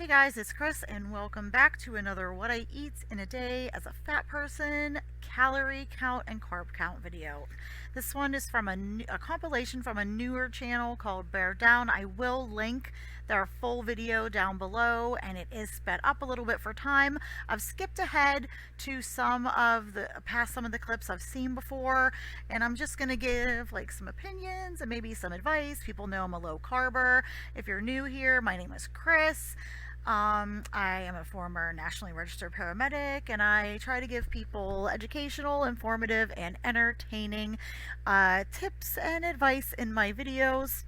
Hey guys, it's Chris and welcome back to another What I Eat in a Day as a Fat Person calorie count and carb count video. This one is from a compilation from a newer channel called Bear Down. I will link their full video down below and it is sped up a little bit for time. I've skipped ahead to past some of the clips I've seen before, and I'm just gonna give like some opinions and maybe some advice. People know I'm a low carber. If you're new here, my name is Chris. I am a former nationally registered paramedic, and I try to give people educational, informative, and entertaining tips and advice in my videos.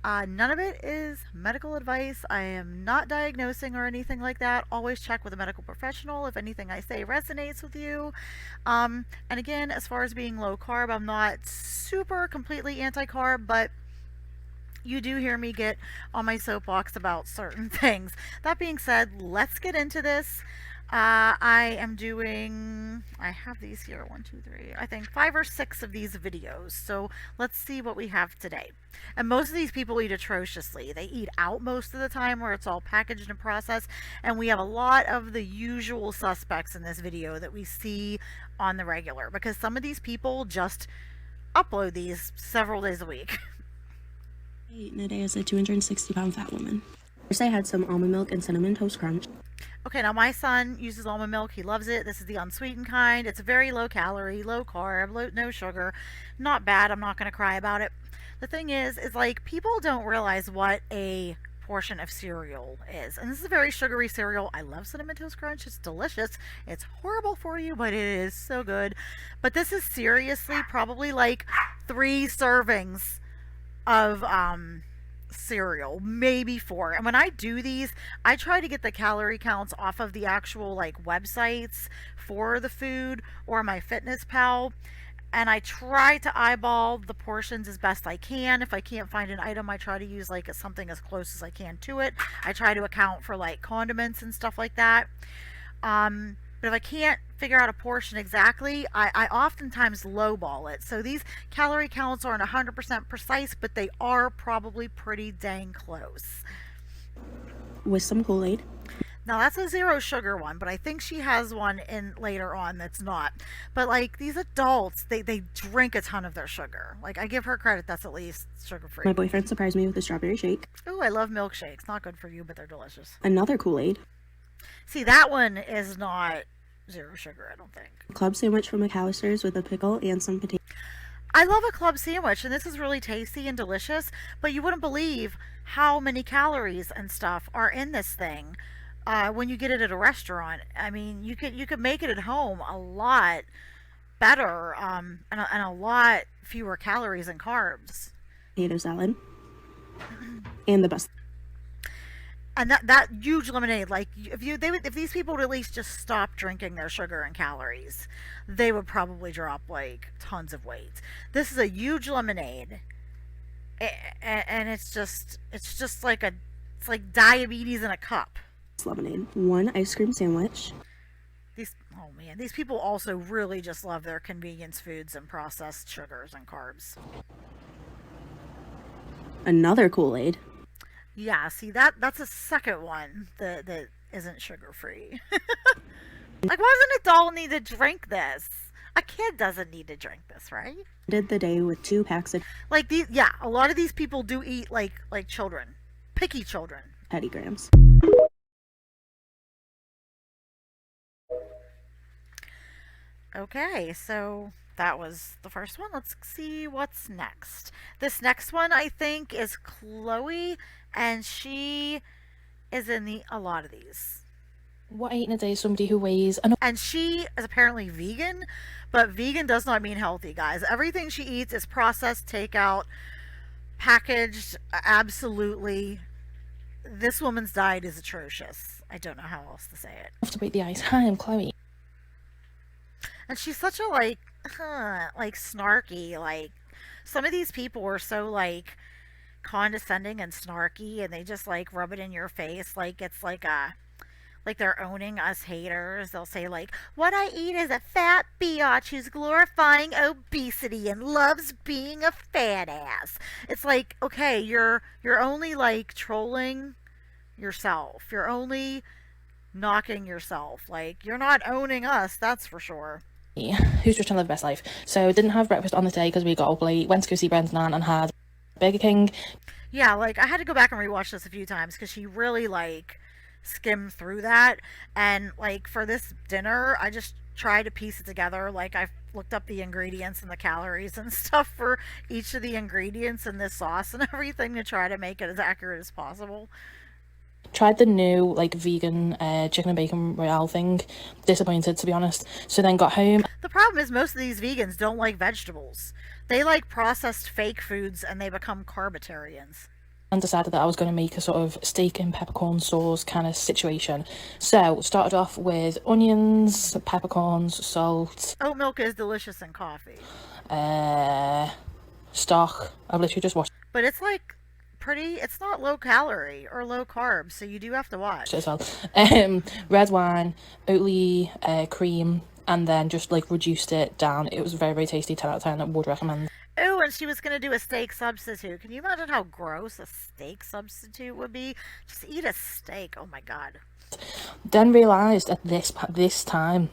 None of it is medical advice. I am not diagnosing or anything like that. Always check with a medical professional if anything I say resonates with you. And again, as far as being low carb, I'm not super completely anti-carb, but you do hear me get on my soapbox about certain things. That being said, let's get into this. I have these here, 1, 2, 3, I think 5 or 6 of these videos. So let's see what we have today. And most of these people eat atrociously. They eat out most of the time where it's all packaged and processed. And we have a lot of the usual suspects in this video that we see on the regular, because some of these people just upload these several days a week. In a day as a 260-pound fat woman. First, I had some almond milk and cinnamon toast crunch. Okay, now my son uses almond milk. He loves it. This is the unsweetened kind. It's very low calorie, low carb, no sugar. Not bad. I'm not going to cry about it. The thing is like people don't realize what a portion of cereal is. And this is a very sugary cereal. I love cinnamon toast crunch. It's delicious. It's horrible for you, but it is so good. But this is seriously probably like 3 servings of cereal, maybe 4. And when I do these, I try to get the calorie counts off of the actual like websites for the food or my Fitness Pal, and I try to eyeball the portions as best I can. If I can't find an item, I try to use like something as close as I can to it. I try to account for like condiments and stuff like that. But if I can't figure out a portion exactly, I oftentimes lowball it. So these calorie counts aren't 100% precise, but they are probably pretty dang close. With some Kool-Aid. Now that's a 0 sugar one, but I think she has one in later on that's not. But like these adults, they drink a ton of their sugar. Like I give her credit, that's at least sugar free. My boyfriend surprised me with a strawberry shake. Ooh, I love milkshakes. Not good for you, but they're delicious. Another Kool-Aid. See, that one is not 0 sugar, I don't think. Club sandwich from McAllister's with a pickle and some potatoes. I love a club sandwich, and this is really tasty and delicious, but you wouldn't believe how many calories and stuff are in this thing when you get it at a restaurant. I mean, you could make it at home a lot better, and a lot fewer calories and carbs. Potato salad. And the best. And that huge lemonade, like if these people would at least just stop drinking their sugar and calories, they would probably drop like tons of weight. This is a huge lemonade, and it's just like it's like diabetes in a cup. Lemonade. 1 ice cream sandwich. Oh man, these people also really just love their convenience foods and processed sugars and carbs. Another Kool-Aid. Yeah, see that's a second one that isn't sugar free. Like, why does an adult need to drink this? A kid doesn't need to drink this, right? Did the day with 2 packs of like these. Yeah, a lot of these people do eat like children, picky children. Teddy Grahams. Okay, so that was the first one. Let's see what's next. This next one I think is Chloe, and she is in a lot of these. What I eat in a day is somebody who weighs and she is apparently vegan, but vegan does not mean healthy, guys. Everything she eats is processed, takeout, packaged, absolutely. This woman's diet is atrocious. I don't know how else to say it. enough to break the ice. Hi, I'm Chloe. And she's such a like snarky, like some of these people are so like condescending and snarky, and they just like rub it in your face like it's like they're owning us haters. They'll say like, what I eat is a fat biatch who's glorifying obesity and loves being a fat ass. It's like, okay, you're only like trolling yourself. You're only knocking yourself. Like, you're not owning us, that's for sure. Who's just trying to live the best life. So didn't have breakfast on the day because we got up late, went to go see Brendan and had Burger King. Yeah, like, I had to go back and rewatch this a few times because she really, like, skimmed through that. And, like, for this dinner, I just tried to piece it together. Like, I looked up the ingredients and the calories and stuff for each of the ingredients in this sauce and everything to try to make it as accurate as possible. Tried the new like vegan chicken and bacon royale thing. Disappointed, to be honest. So then got home The problem is most of these vegans don't like vegetables. They like processed fake foods and they become carbitarians. and decided that I was going to make a sort of steak and peppercorn sauce kind of situation. So started off with onions, peppercorns, salt, Oat milk is delicious in coffee, stock. I've literally just watched but it's like it's not low calorie or low carb, so you do have to watch. it as well. Red wine, Oatly cream, and then just like reduced it down. It was very, very tasty. 10 out of 10. I would recommend. Oh, and she was going to do a steak substitute. Can you imagine how gross a steak substitute would be? Just eat a steak. Oh my god. Then realised at this time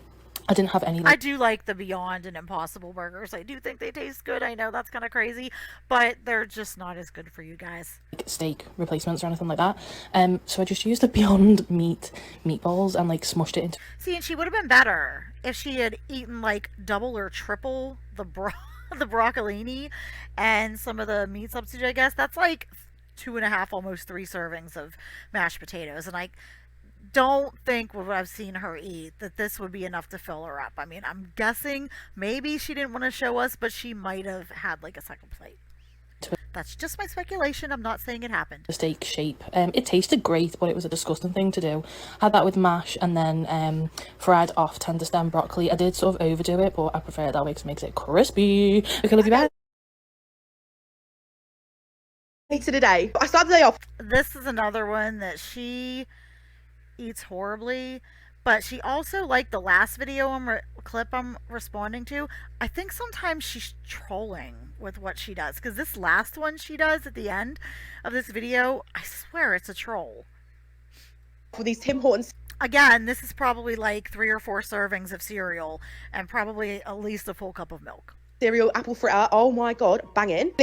I didn't have any I do like the Beyond and Impossible burgers. I do think they taste good. I know that's kind of crazy, but they're just not as good for you guys. steak replacements or anything like that. So I just used the Beyond Meat meatballs and like smushed it into. See, and she would have been better if she had eaten like double or triple the the broccolini and some of the meat substitute. I guess that's like 2.5, almost 3 servings of mashed potatoes, and I don't think with what I've seen her eat that this would be enough to fill her up. I mean, I'm guessing maybe she didn't want to show us, but she might have had like a second plate. That's just my speculation. I'm not saying it happened. The steak shape. It tasted great, but it was a disgusting thing to do. Had that with mash and then fried off tender stem broccoli. I did sort of overdo it, but I prefer it that way because it makes it crispy. Okay, love you back. Pizza today. I started the day off. This is another one that she eats horribly, but she also, like the last video clip I'm responding to, I think sometimes she's trolling with what she does, because this last one she does at the end of this video, I swear it's a troll. For these Tim Hortons. Again, this is probably like 3 or 4 servings of cereal and probably at least a full cup of milk. Cereal, apple fritter. Oh my god, banging.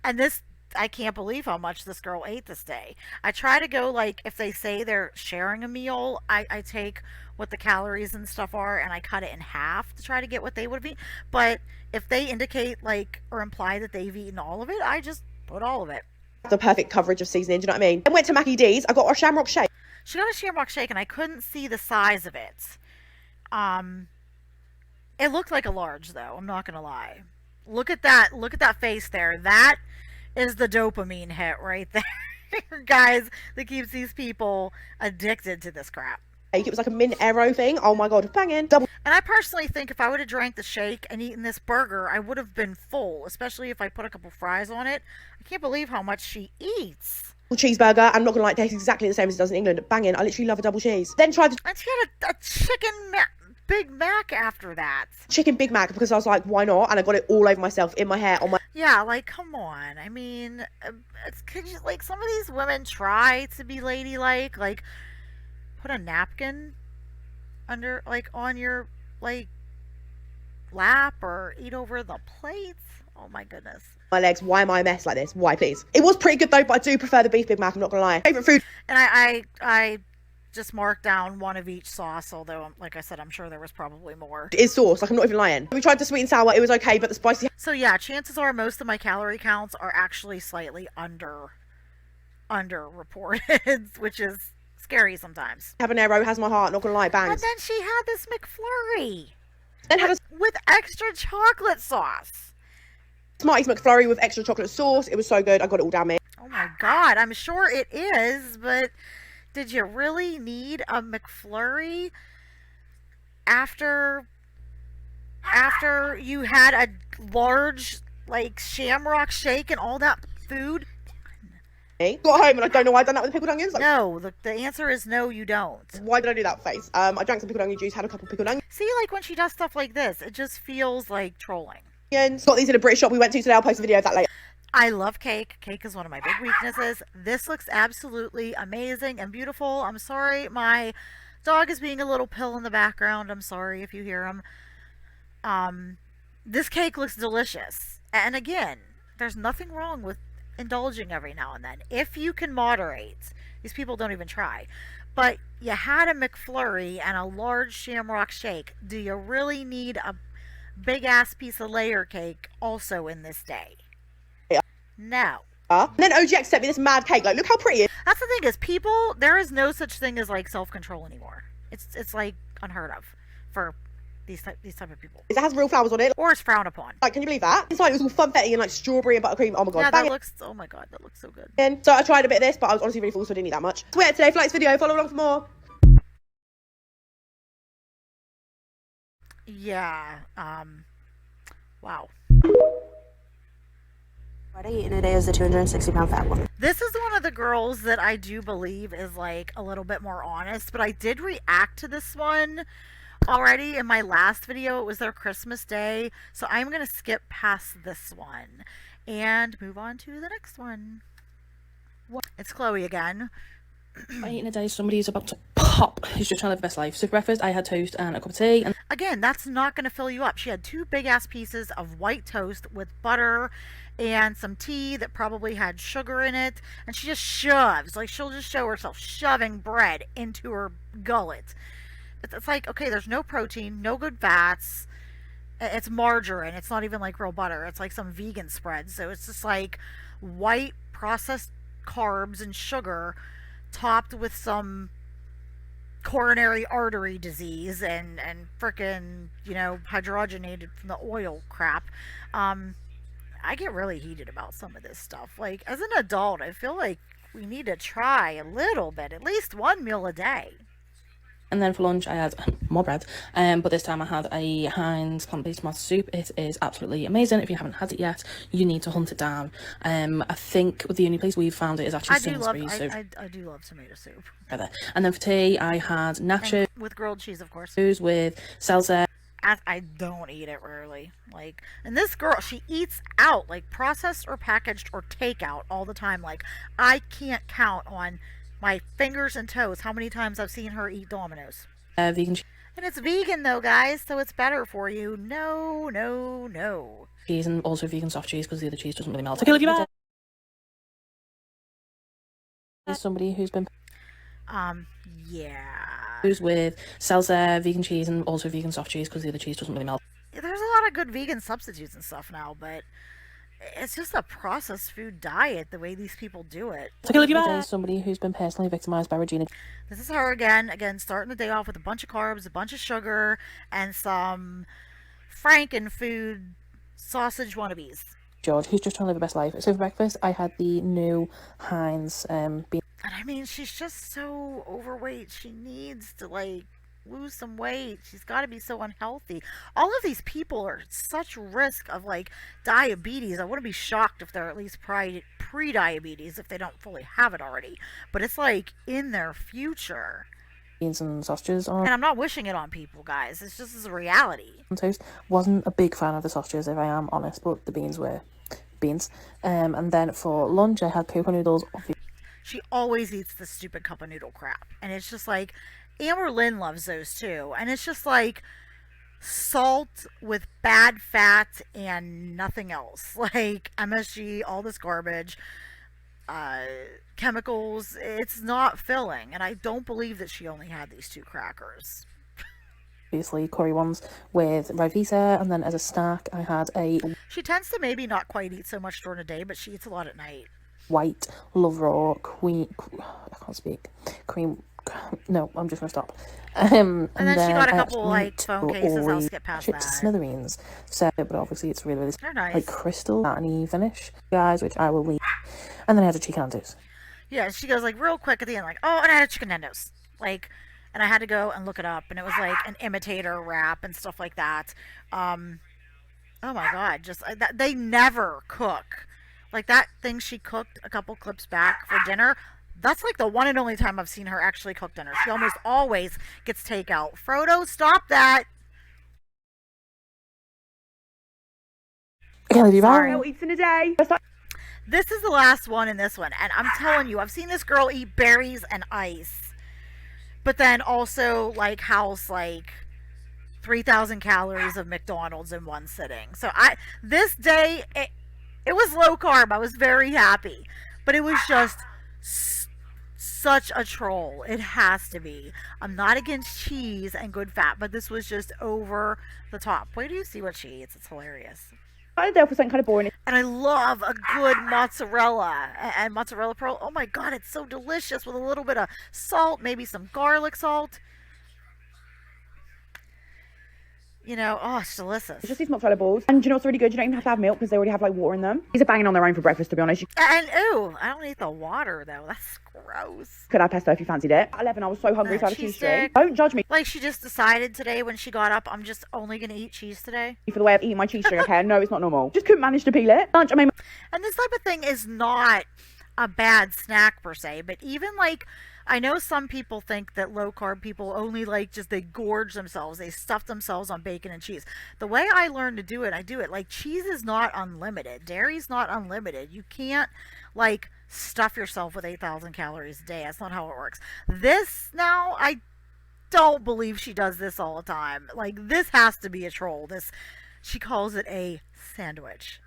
And this, I can't believe how much this girl ate this day. I try to go, like, if they say they're sharing a meal, I take what the calories and stuff are and I cut it in half to try to get what they would have eaten. But if they indicate, like, or imply that they've eaten all of it, I just put all of it. The perfect coverage of seasoning, do you know what I mean? I went to Mackie D's, I got a shamrock shake. She got a shamrock shake and I couldn't see the size of it. It looked like a large, though, I'm not gonna lie. Look at that face there. That is the dopamine hit right there, guys, that keeps these people addicted to this crap. It was like a mint arrow thing. Oh my god, banging. Double And I personally think if I would have drank the shake and eaten this burger, I would have been full, especially if I put a couple fries on it. I can't believe how much she eats. cheeseburger. I'm not gonna lie, it tastes exactly the same as it does in England. Banging. I literally love a double cheese. Then tried the And she had a chicken Big Mac after that. chicken Big Mac because I was like, why not? And I got it all over myself, in my hair, on my. Yeah, like, come on. I mean, could you, like, some of these women try to be ladylike, like, put a napkin under, like, on your, like, lap or eat over the plates. Oh my goodness. My legs. Why am I a mess like this? Why, please? It was pretty good though, but I do prefer the beef Big Mac. I'm not gonna lie. Favorite food. And I just marked down one of each sauce, although, like I said, I'm sure there was probably more. Is sauce. Like I'm not even lying. We tried the sweet and sour. It was okay, but the spicy. So yeah, chances are most of my calorie counts are actually slightly under reported, which is scary sometimes. Habanero has my heart. Not gonna lie. Bangs. But then she had this McFlurry. Then had a With extra chocolate sauce. Smarties McFlurry with extra chocolate sauce. It was so good. I got it all down me. Oh my god, I'm sure it is, but did you really need a McFlurry after you had a large, like, shamrock shake and all that food? Got home and I don't know why I done that with pickled onions. Like, No, the answer is no, you don't. why did I do that face? I drank some pickled onion juice, had a couple pickled See, like, when she does stuff like this, it just feels like trolling. onions. Got these in a British shop we went to today. I'll post a video of that later. I love cake. Cake is one of my big weaknesses. This looks absolutely amazing and beautiful. I'm sorry, my dog is being a little pill in the background. I'm sorry if you hear him. Um, this cake looks delicious. And again, there's nothing wrong with indulging every now and then. If you can moderate, these people don't even try. But you had a McFlurry and a large shamrock shake. Do you really need a big ass piece of layer cake also in this day? No. And then OGX sent me this mad cake. Like, look how pretty it is. That's the thing is, people, there is no such thing as like self-control anymore. It's like unheard of for these type of people. It has real flowers on it. Or it's frowned upon. Like, can you believe that? Inside it was all funfetti and like strawberry and buttercream. Oh my god. Yeah, that looks, oh my god, that looks so good. And so I tried a bit of this, but I was honestly really full, so I didn't eat that much. So yeah, today for this video, follow along for more. Yeah, wow. What I eat in a day as a 260-pound fat woman. This is one of the girls that I do believe is like a little bit more honest, but I did react to this one already in my last video. It was their Christmas day, so I'm gonna skip past this one and move on to the next one. It's Chloe again. I eat in a day somebody who's about to pop, who's just trying to live the best life. So for breakfast I had toast and a cup of tea, and Again, that's not going to fill you up. She had 2 big ass pieces of white toast with butter and some tea that probably had sugar in it, and she just shoves, like she'll just show herself shoving bread into her gullet. It's like, okay, there's no protein, no good fats, it's margarine, it's not even like real butter, it's like some vegan spread, so it's just like white processed carbs and sugar topped with some coronary artery disease and frickin', you know, hydrogenated from the oil crap. I get really heated about some of this stuff. Like, as an adult, I feel like we need to try a little bit, at least 1 meal a day. And then for lunch I had more bread, but this time I had a Heinz plant-based tomato soup. It is absolutely amazing. If you haven't had it yet, you need to hunt it down. I think the only place we've found it is actually Sainsbury's. I do love tomato soup. And then for tea I had nachos And with grilled cheese, of course. with salsa. I don't eat it rarely. Like, and this girl, she eats out, like processed or packaged or takeout all the time. Like, I can't count on my fingers and toes how many times I've seen her eat Domino's. Vegan And it's vegan though, guys, so it's better for you. No, no, no. cheese, and also vegan soft cheese because the other cheese doesn't really melt. Okay, love you, bye. Somebody who's been Yeah. with salsa, vegan cheese, and also vegan soft cheese because the other cheese doesn't really melt. There's a lot of good vegan substitutes and stuff now, but it's just a processed food diet the way these people do it. Okay, love you, bye. Somebody who's been personally victimized by Regina. This is her again, starting the day off with a bunch of carbs, a bunch of sugar, and some Frankenfood sausage wannabes. George, who's just trying to live the best life. So for breakfast I had the new Heinz bean. And I mean, she's just so overweight. She needs to, like, lose some weight. She's got to be so unhealthy. All of these people are at such risk of, like, diabetes. I wouldn't be shocked if they're at least pre-diabetes if they don't fully have it already. But it's, like, in their future. Beans and sausages on. And I'm not wishing it on people, guys. It's just a reality. Toast. Wasn't a big fan of the sausages, if I am honest, but the beans were beans. And then for lunch I had cocoa noodles. She always eats this stupid cup of noodle crap. And it's just like, Amber Lynn loves those too. And it's just like salt with bad fat and nothing else. Like MSG, all this garbage, chemicals. It's not filling. And I don't believe that she only had these 2 crackers. Obviously curry ones with Rivita, and then as a snack I had a She tends to maybe not quite eat so much during the day, but she eats a lot at night. white Love Raw cream. I can't speak. Cream. No, I'm just gonna stop. And then she got a couple like phone cases. I'll skip past chipped that. Smithereens. So, but obviously it's really They're nice. like crystal satiny finish, guys, which I will leave. And then I had a chicken Nando's. Yeah, she goes like real quick at the end, like, oh, and I had a chicken Nando's, like, and I had to go and look it up, and it was like an imitator wrap and stuff like that. Oh my god, just that they never cook. Like that thing she cooked a couple clips back for dinner. That's like the one and only time I've seen her actually cook dinner. She almost always gets takeout. Frodo, stop that. Okay, love you, bye. Eats in a day. This is the last one in this one, and I'm telling you, I've seen this girl eat berries and ice, but then also like house like 3,000 calories of McDonald's in one sitting. So this day it was low carb. I was very happy, but it was just such a troll. It has to be. I'm not against cheese and good fat, but this was just over the top. Wait till you see what she eats. It's hilarious. I don't know, for something kind of boring. And I love a good mozzarella and mozzarella pearl. Oh my god, it's so delicious with a little bit of salt, maybe some garlic salt. You know, oh, it's delicious. It's just these mozzarella balls. And do you know what's really good? You don't even have to have milk because they already have like water in them. These are banging on their own for breakfast, to be honest. You And ooh, I don't eat the water though. That's gross. could have pesto if you fancied it. At 11, I was so hungry, so I had a cheese stick. string. Don't judge me Like she just decided today when she got up, I'm just only gonna eat cheese today. for the way I've eaten my cheese string, okay? No, it's not normal. Just couldn't manage to peel it. Lunch, I made And this type of thing is not a bad snack per se, but even like I know some people think that low carb people only like just they gorge themselves, they stuff themselves on bacon and cheese. The way I learned to do it, I do it like cheese is not unlimited, dairy's not unlimited. You can't like stuff yourself with 8,000 calories a day. That's not how it works. This now, I don't believe she does this all the time. Like this has to be a troll. This, she calls it a sandwich.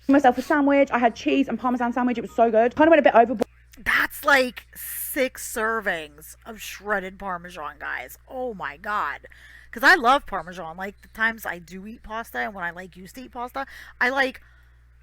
myself a sandwich. I had cheese and parmesan sandwich. It was so good. Kind of went a bit overboard. That's like 6 servings of shredded Parmesan, guys. Oh my god. Because I love Parmesan. Like the times I do eat pasta and when I like used to eat pasta, I like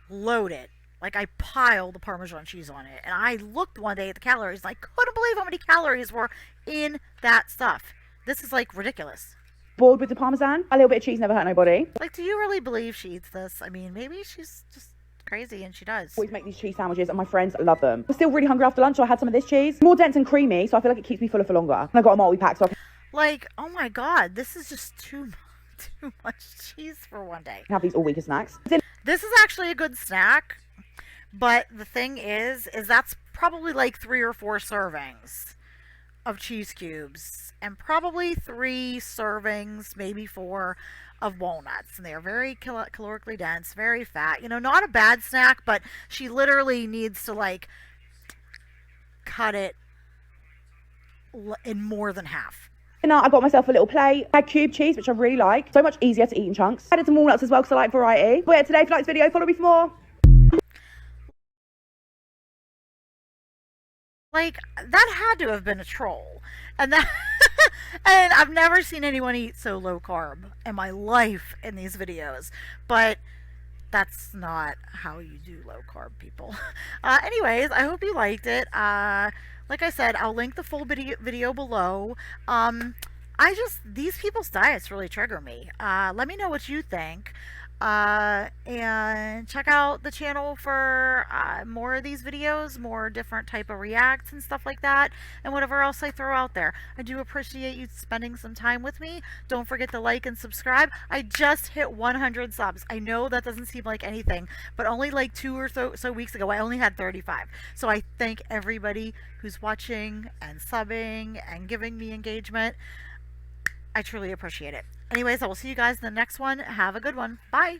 load it. Like I pile the Parmesan cheese on it. And I looked one day at the calories and I couldn't believe how many calories were in that stuff. This is like ridiculous. Bored with the parmesan. A little bit of cheese never hurt nobody. Like, do you really believe she eats this? I mean, maybe she's just crazy and she does. Always make these cheese sandwiches and my friends love them. I was still really hungry after lunch, so I had some of this cheese. More dense and creamy, so I feel like it keeps me fuller for longer. And I got a multi-pack, so I can Like, oh my god, this is just too much cheese for one day. have these all week as snacks. This is actually a good snack, but the thing is that's probably like 3 or 4 servings of cheese cubes and probably 3 servings, maybe 4 of walnuts, and they are very calorically dense, very fat. You know, not a bad snack, but she literally needs to like cut it in more than half. Now I got myself a little plate. I had cube cheese, which I really like. So much easier to eat in chunks. Added some walnuts as well because I like variety. But yeah, today, if you like this video, follow me for more. Like, that had to have been a troll. And that and I've never seen anyone eat so low carb in my life in these videos. But that's not how you do low carb, people. Anyways, I hope you liked it. Like I said, I'll link the full video below. These people's diets really trigger me. Let me know what you think. And check out the channel for more of these videos, more different type of reacts and stuff like that, and whatever else I throw out there. I do appreciate you spending some time with me. Don't forget to like and subscribe. I just hit 100 subs. I know that doesn't seem like anything, but only like 2 or so weeks ago I only had 35. So I thank everybody who's watching and subbing and giving me engagement. I truly appreciate it. Anyways, I will see you guys in the next one. Have a good one. Bye.